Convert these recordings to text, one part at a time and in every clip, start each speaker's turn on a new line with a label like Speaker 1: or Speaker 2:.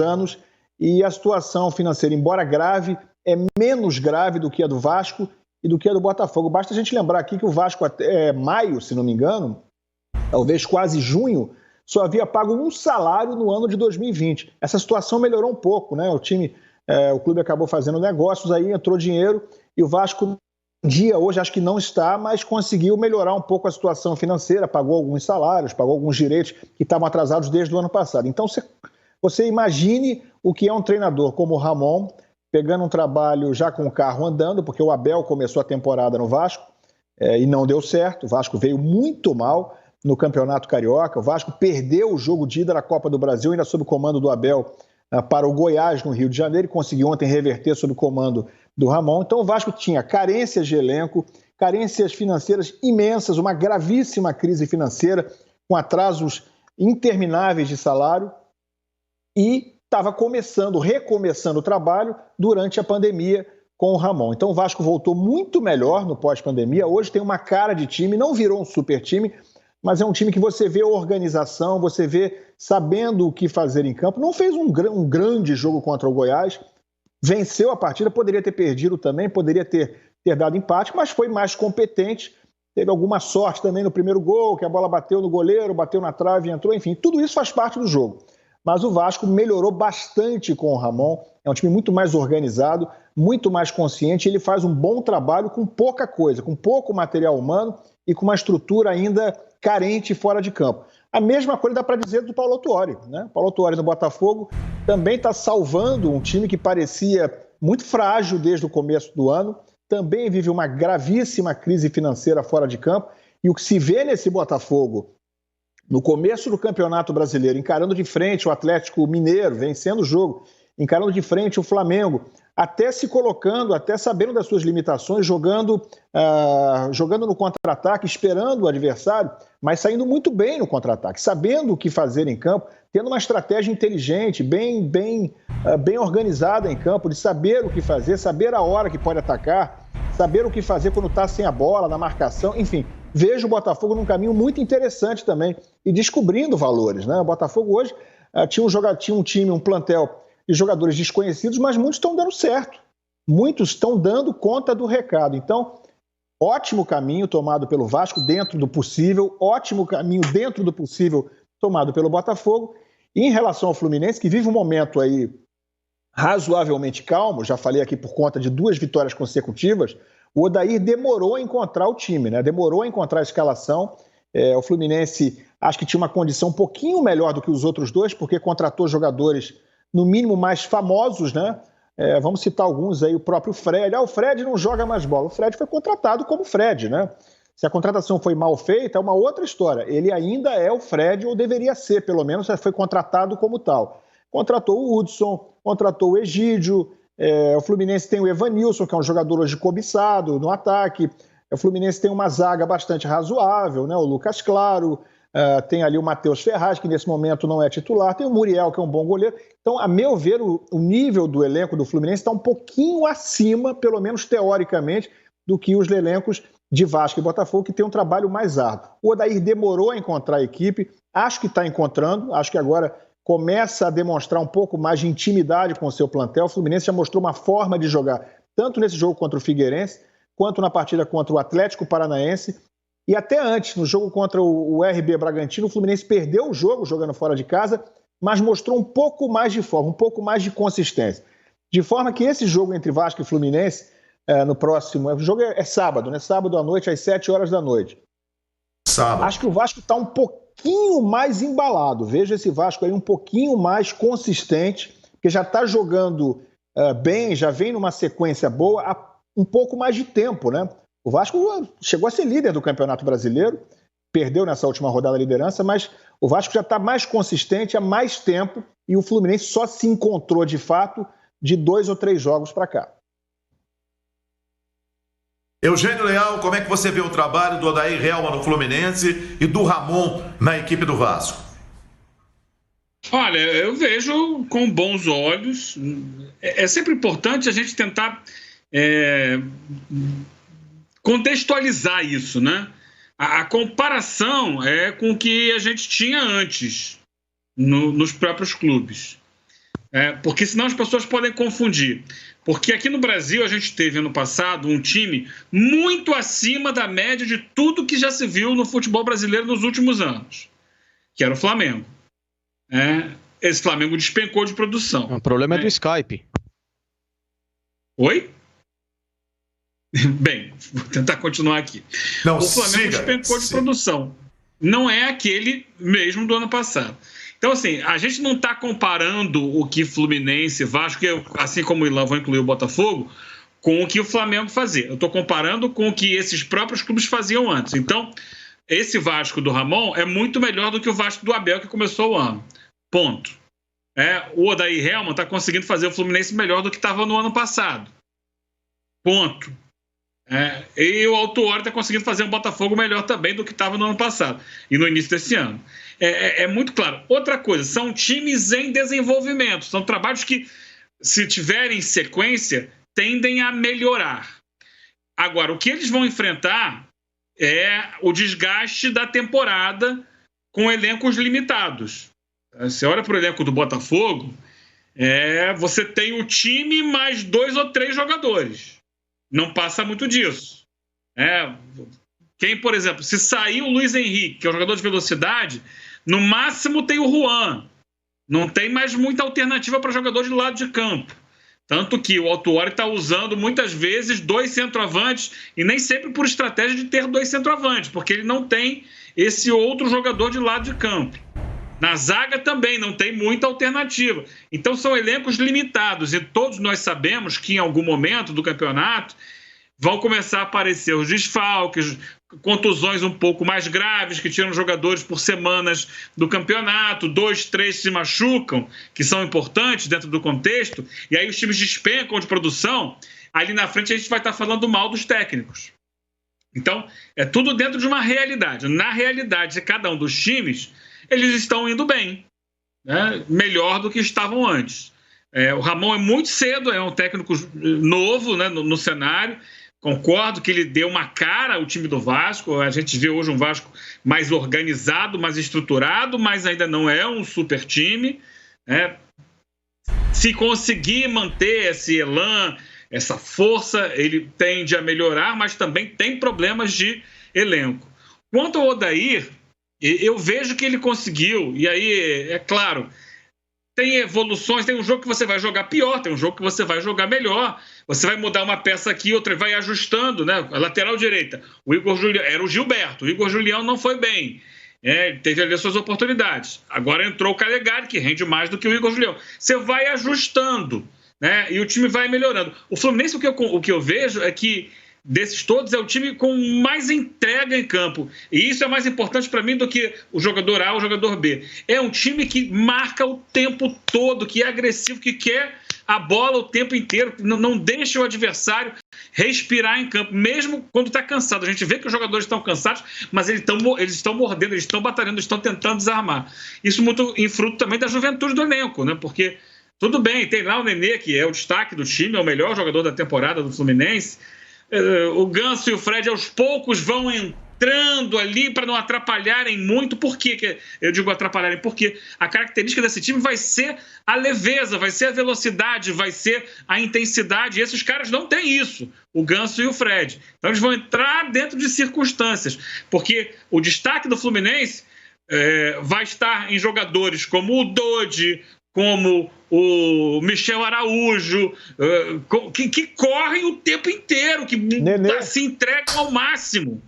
Speaker 1: anos, e a situação financeira, embora grave, é menos grave do que a do Vasco e do que a do Botafogo. Basta a gente lembrar aqui que o Vasco até maio, se não me engano, talvez quase junho, só havia pago um salário no ano de 2020. Essa situação melhorou um pouco, né? O clube acabou fazendo negócios, aí entrou dinheiro e o Vasco, hoje acho que não está, mas conseguiu melhorar um pouco a situação financeira, pagou alguns salários, pagou alguns direitos que estavam atrasados desde o ano passado. Então você imagine o que é um treinador como o Ramon, pegando um trabalho já com o carro andando, porque o Abel começou a temporada no Vasco e não deu certo. O Vasco veio muito mal no Campeonato Carioca. O Vasco perdeu o jogo de ida da Copa do Brasil, ainda sob o comando do Abel, para o Goiás, no Rio de Janeiro, e conseguiu ontem reverter sob o comando do Ramon. Então o Vasco tinha carências de elenco, carências financeiras imensas, uma gravíssima crise financeira, com atrasos intermináveis de salário, e estava recomeçando o trabalho durante a pandemia com o Ramon. Então o Vasco voltou muito melhor no pós-pandemia, hoje tem uma cara de time, não virou um super time, mas é um time que você vê organização, você vê sabendo o que fazer em campo. Não fez um grande jogo contra o Goiás, venceu a partida, poderia ter perdido também, poderia ter dado empate, mas foi mais competente, teve alguma sorte também no primeiro gol, que a bola bateu no goleiro, bateu na trave e entrou, enfim, tudo isso faz parte do jogo. Mas o Vasco melhorou bastante com o Ramon, é um time muito mais organizado, muito mais consciente, ele faz um bom trabalho com pouca coisa, com pouco material humano e com uma estrutura ainda carente fora de campo. A mesma coisa dá para dizer do Paulo Autuori, né? Paulo Autuori no Botafogo também está salvando um time que parecia muito frágil desde o começo do ano, também vive uma gravíssima crise financeira fora de campo, e o que se vê nesse Botafogo no começo do Campeonato Brasileiro, encarando de frente o Atlético Mineiro, vencendo o jogo, encarando de frente o Flamengo, até se colocando, até sabendo das suas limitações, jogando no contra-ataque, esperando o adversário, mas saindo muito bem no contra-ataque, sabendo o que fazer em campo, tendo uma estratégia inteligente, bem organizada em campo, de saber o que fazer, saber a hora que pode atacar, saber o que fazer quando está sem a bola, na marcação, enfim. Vejo o Botafogo num caminho muito interessante também e descobrindo valores, né? O Botafogo hoje tinha um time, um plantel de jogadores desconhecidos, mas muitos estão dando certo. Muitos estão dando conta do recado. Então, ótimo caminho tomado pelo Vasco dentro do possível, ótimo caminho dentro do possível tomado pelo Botafogo. E em relação ao Fluminense, que vive um momento aí razoavelmente calmo, já falei aqui por conta de 2 vitórias consecutivas, o Odair demorou a encontrar o time, né? Demorou a encontrar a escalação. O Fluminense acho que tinha uma condição um pouquinho melhor do que os outros dois, porque contratou jogadores, no mínimo, mais famosos, né? Vamos citar alguns aí, o próprio Fred. O Fred não joga mais bola. O Fred foi contratado como Fred, né? Se a contratação foi mal feita, é uma outra história. Ele ainda é o Fred, ou deveria ser, pelo menos, já foi contratado como tal. Contratou o Hudson, contratou o Egídio. O Fluminense tem o Evanilson, que é um jogador hoje cobiçado no ataque. O Fluminense tem uma zaga bastante razoável, né? O Lucas Claro, tem ali o Matheus Ferraz, que nesse momento não é titular, tem o Muriel, que é um bom goleiro. Então, a meu ver, o nível do elenco do Fluminense está um pouquinho acima, pelo menos teoricamente, do que os elencos de Vasco e Botafogo, que tem um trabalho mais árduo. O Odair demorou a encontrar a equipe, acho que está encontrando, acho que agora começa a demonstrar um pouco mais de intimidade com o seu plantel. O Fluminense já mostrou uma forma de jogar, tanto nesse jogo contra o Figueirense, quanto na partida contra o Atlético Paranaense. E até antes, no jogo contra o RB Bragantino, o Fluminense perdeu o jogo jogando fora de casa, mas mostrou um pouco mais de forma, um pouco mais de consistência. De forma que esse jogo entre Vasco e Fluminense, no próximo... O jogo é sábado, né? Sábado à noite, às 7 horas da noite.
Speaker 2: Sábado.
Speaker 1: Acho que o Vasco está um pouquinho mais embalado. Vejo esse Vasco aí um pouquinho mais consistente, porque já está jogando bem, já vem numa sequência boa há um pouco mais de tempo, né? O Vasco chegou a ser líder do Campeonato Brasileiro, perdeu nessa última rodada a liderança, mas o Vasco já está mais consistente há mais tempo e o Fluminense só se encontrou de fato de 2 ou 3 jogos para cá.
Speaker 2: Eugênio Leal, como é que você vê o trabalho do Odair Hellmann no Fluminense e do Ramon na equipe do Vasco?
Speaker 3: Olha, eu vejo com bons olhos. É sempre importante a gente tentar contextualizar isso, né? A comparação é com o que a gente tinha antes nos próprios clubes. Porque senão as pessoas podem confundir. Porque aqui no Brasil a gente teve ano passado um time muito acima da média de tudo que já se viu no futebol brasileiro nos últimos anos, que era o Flamengo. Esse Flamengo despencou de produção.
Speaker 4: O problema é do Skype.
Speaker 3: Oi? Bem, vou tentar continuar aqui.
Speaker 2: Não,
Speaker 3: o Flamengo despencou de produção. Não é aquele mesmo do ano passado. Então, assim, a gente não está comparando o que Fluminense, Vasco, assim como o Ilan, vou incluir o Botafogo, com o que o Flamengo fazia. Eu estou comparando com o que esses próprios clubes faziam antes. Então, esse Vasco do Ramon é muito melhor do que o Vasco do Abel, que começou o ano. Ponto. O Odair Hellmann está conseguindo fazer o Fluminense melhor do que estava no ano passado. Ponto. E o Autuori está conseguindo fazer um Botafogo melhor também do que estava no ano passado e no início desse ano. É muito claro. Outra coisa, são times em desenvolvimento, são trabalhos que, se tiverem sequência, tendem a melhorar. Agora, o que eles vão enfrentar é o desgaste da temporada com elencos limitados. Você olha para o elenco do Botafogo, você tem o time mais 2 ou 3 jogadores. Não passa muito disso. Quem, por exemplo, se sair o Luiz Henrique, que é um jogador de velocidade, no máximo tem o Juan. Não tem mais muita alternativa para jogador de lado de campo. Tanto que o Autuori está usando muitas vezes 2 centroavantes, e nem sempre por estratégia de ter 2 centroavantes, porque ele não tem esse outro jogador de lado de campo. Na zaga também não tem muita alternativa. Então são elencos limitados, e todos nós sabemos que em algum momento do campeonato vão começar a aparecer os desfalques, contusões um pouco mais graves, que tiram jogadores por semanas do campeonato, 2, 3 se machucam, que são importantes dentro do contexto, e aí os times despencam de produção. Ali na frente a gente vai estar falando mal dos técnicos. Então, é tudo dentro de uma realidade. Na realidade de cada um dos times, eles estão indo bem, melhor do que estavam antes. O Ramon é muito cedo, é um técnico novo, no cenário. Concordo que ele deu uma cara ao time do Vasco. A gente vê hoje um Vasco mais organizado, mais estruturado, mas ainda não é um super time. Se conseguir manter esse elan, essa força, ele tende a melhorar, mas também tem problemas de elenco. Quanto ao Odair, eu vejo que ele conseguiu, e aí, é claro, tem evoluções, tem um jogo que você vai jogar pior, tem um jogo que você vai jogar melhor, você vai mudar uma peça aqui, outra, vai ajustando, A lateral direita, o Igor Julião, era o Gilberto, o Igor Julião não foi bem, teve ali as suas oportunidades, agora entrou o Calegari, que rende mais do que o Igor Julião. Você vai ajustando, e o time vai melhorando. O Fluminense, o que eu vejo é que desses todos, é o time com mais entrega em campo. E isso é mais importante para mim do que o jogador A ou o jogador B. É um time que marca o tempo todo, que é agressivo, que quer a bola o tempo inteiro, não deixa o adversário respirar em campo, mesmo quando está cansado. A gente vê que os jogadores estão cansados, mas eles estão mordendo, eles estão batalhando, eles estão tentando desarmar. Isso muito em fruto também da juventude do elenco, Porque, tudo bem, tem lá o Nenê, que é o destaque do time, é o melhor jogador da temporada do Fluminense. O Ganso e o Fred aos poucos vão entrando ali para não atrapalharem muito. Por que eu digo atrapalharem? Porque a característica desse time vai ser a leveza, vai ser a velocidade, vai ser a intensidade, e esses caras não têm isso, o Ganso e o Fred. Então eles vão entrar dentro de circunstâncias, porque o destaque do Fluminense vai estar em jogadores como o Dodi, como o Michel Araújo, que correm o tempo inteiro, que se entregam ao máximo,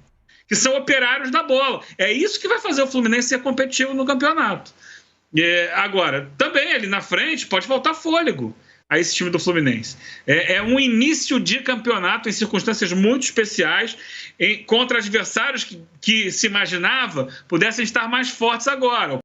Speaker 3: que são operários da bola. É isso que vai fazer o Fluminense ser competitivo no campeonato. Agora, também ali na frente pode faltar fôlego a esse time do Fluminense. É um início de campeonato em circunstâncias muito especiais, contra adversários que se imaginava pudessem estar mais fortes agora.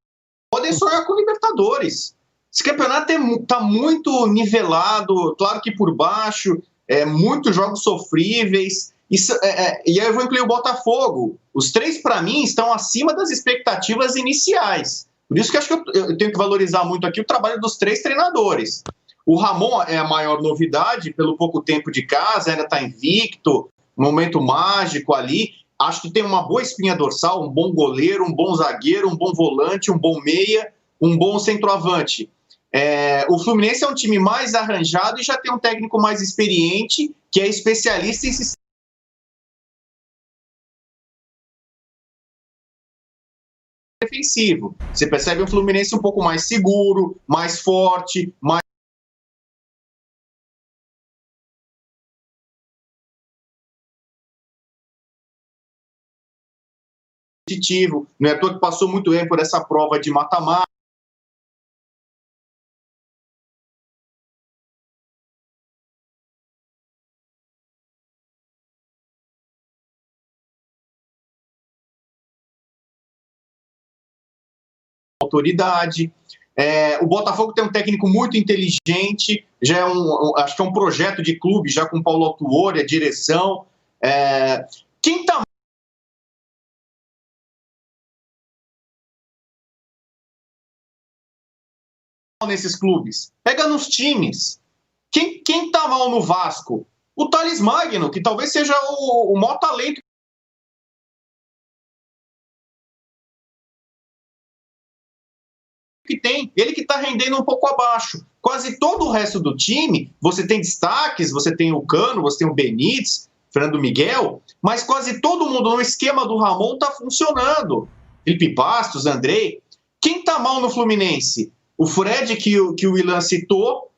Speaker 5: Podem sonhar com Libertadores. Esse campeonato está muito nivelado, claro que por baixo, muitos jogos sofríveis. E aí eu vou incluir o Botafogo. Os 3, para mim, estão acima das expectativas iniciais. Por isso que acho que eu tenho que valorizar muito aqui o trabalho dos 3 treinadores. O Ramon é a maior novidade, pelo pouco tempo de casa, ainda está invicto, momento mágico ali. Acho que tem uma boa espinha dorsal, um bom goleiro, um bom zagueiro, um bom volante, um bom meia, um bom centroavante. O Fluminense é um time mais arranjado e já tem um técnico mais experiente, que é especialista em sistema defensivo. Você percebe um Fluminense um pouco mais seguro, mais forte, mais competitivo. Não é à toa que passou muito bem por essa prova de mata-mata. Autoridade. O Botafogo tem um técnico muito inteligente, já acho que é um projeto de clube, já com o Paulo Autuori, a direção. Quem está mal nesses clubes? Pega nos times. Quem está mal no Vasco? O Thales Magno, que talvez seja o maior talento que tem, ele que está rendendo um pouco abaixo. Quase todo o resto do time, você tem destaques, você tem o Cano, você tem o Benítez, Fernando Miguel, mas quase todo mundo no esquema do Ramon está funcionando. Felipe Bastos, Andrei. Quem está mal no Fluminense? O Fred, que o Willan citou,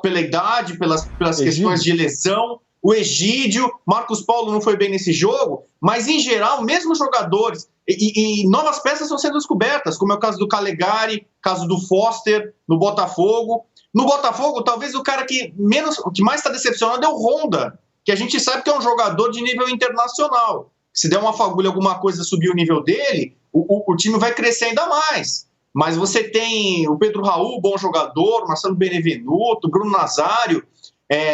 Speaker 5: pela idade, pelas questões de lesão. O Egídio, Marcos Paulo não foi bem nesse jogo, mas em geral, mesmo jogadores e novas peças estão sendo descobertas, como é o caso do Calegari, caso do Foster no Botafogo. No Botafogo, talvez o cara que mais está decepcionado é o Honda, que a gente sabe que é um jogador de nível internacional. Se der uma fagulha, alguma coisa, subir o nível dele, o time vai crescer ainda mais. Mas você tem o Pedro Raul, bom jogador, Marcelo Benevenuto, Bruno Nazário,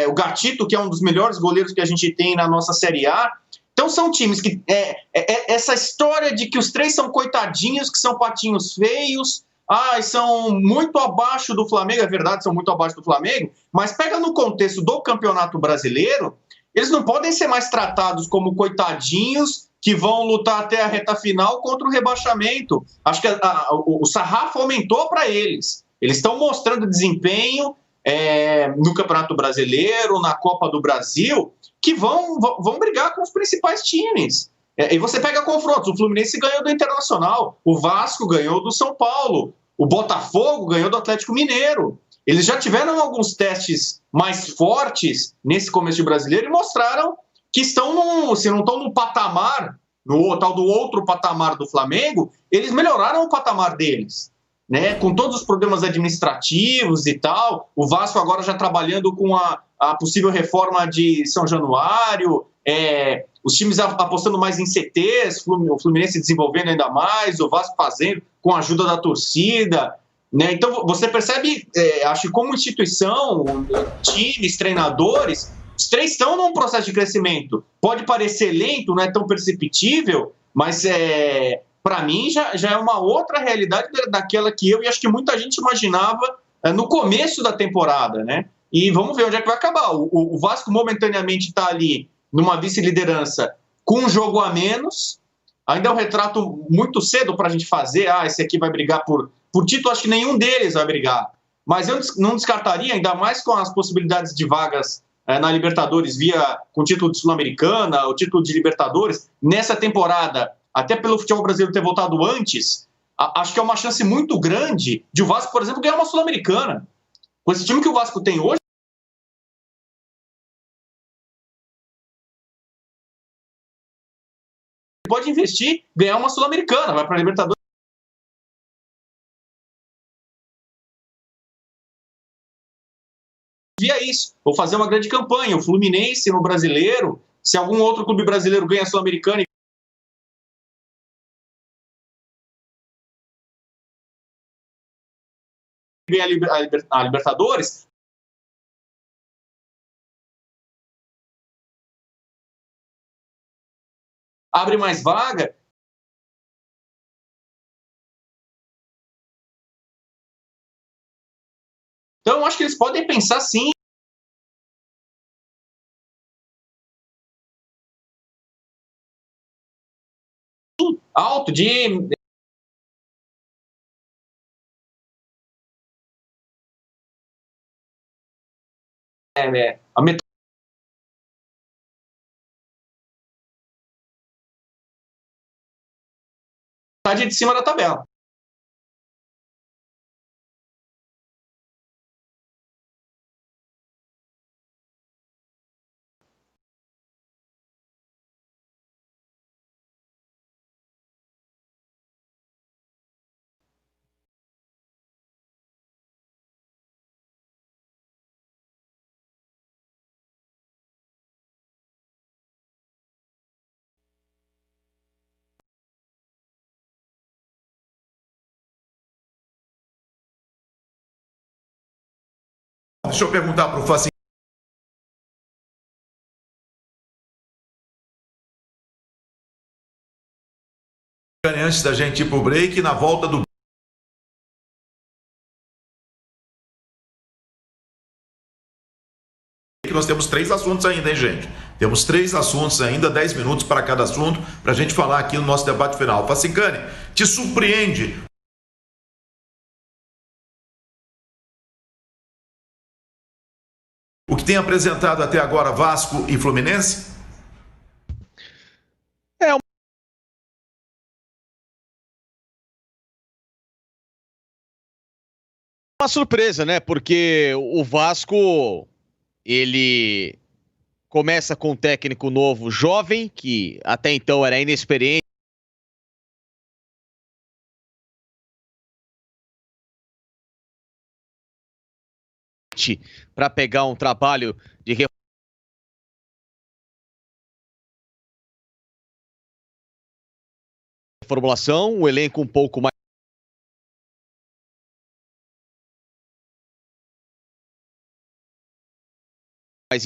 Speaker 5: o Gatito, que é um dos melhores goleiros que a gente tem na nossa Série A. Então são times que... essa história de que os três são coitadinhos, que são patinhos feios, são muito abaixo do Flamengo, é verdade, são muito abaixo do Flamengo, mas pega no contexto do Campeonato Brasileiro, eles não podem ser mais tratados como coitadinhos que vão lutar até a reta final contra o rebaixamento. Acho que o sarrafo aumentou para eles. Eles estão mostrando desempenho no Campeonato Brasileiro, na Copa do Brasil, que vão brigar com os principais times. E você pega confrontos, o Fluminense ganhou do Internacional, o Vasco ganhou do São Paulo, o Botafogo ganhou do Atlético Mineiro. Eles já tiveram alguns testes mais fortes nesse começo de brasileiro e mostraram que estão se não estão no patamar, no tal do outro patamar do Flamengo, eles melhoraram o patamar deles, né? Com todos os problemas administrativos e tal, o Vasco agora já trabalhando com a possível reforma de São Januário, os times apostando mais em CTs, o Fluminense desenvolvendo ainda mais, o Vasco fazendo com a ajuda da torcida, né? Então você percebe, acho que como instituição, times, treinadores, os três estão num processo de crescimento. Pode parecer lento, não é tão perceptível, mas para mim já é uma outra realidade daquela que eu e acho que muita gente imaginava no começo da temporada, né? E vamos ver onde é que vai acabar. O Vasco momentaneamente está ali numa vice-liderança com um jogo a menos. Ainda é um retrato muito cedo para a gente fazer. Esse aqui vai brigar por título. Acho que nenhum deles vai brigar. Mas eu não descartaria, ainda mais com as possibilidades de vagas na Libertadores com o título de Sul-Americana, o título de Libertadores, nessa temporada, até pelo futebol brasileiro ter voltado antes, acho que é uma chance muito grande de o Vasco, por exemplo, ganhar uma Sul-Americana. Com esse time que o Vasco tem hoje, pode investir, ganhar uma Sul-Americana, vai para a Libertadores. Via isso, vou fazer uma grande campanha. O Fluminense no Brasileiro, se algum outro clube brasileiro ganha a Sul-Americana e ganha a Libertadores, abre mais vaga. Então, acho que eles podem pensar sim alto de a metade de cima da tabela.
Speaker 2: Deixa eu perguntar para o Facinho. Antes da gente ir para o break, na volta do break, nós temos 3 assuntos ainda, hein, gente? Temos 3 assuntos ainda, 10 minutos para cada assunto, para a gente falar aqui no nosso debate final. Facincani, te surpreende o que tem apresentado até agora Vasco e Fluminense?
Speaker 4: É uma surpresa, né? Porque o Vasco, ele começa com um técnico novo, jovem, que até então era inexperiente. Para pegar um trabalho de reformulação, um elenco um pouco mais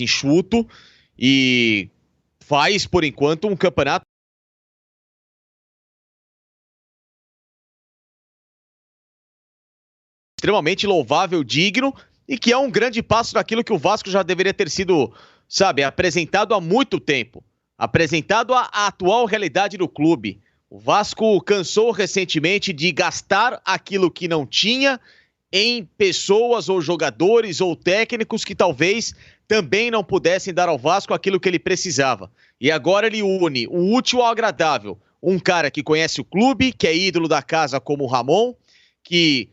Speaker 4: enxuto e faz, por enquanto, um campeonato extremamente louvável, digno, e que é um grande passo daquilo que o Vasco já deveria ter sido, sabe, apresentado há muito tempo, apresentado à atual realidade do clube. O Vasco cansou recentemente de gastar aquilo que não tinha em pessoas ou jogadores ou técnicos que talvez também não pudessem dar ao Vasco aquilo que ele precisava. E agora ele une o útil ao agradável. Um cara que conhece o clube, que é ídolo da casa como o Ramon, que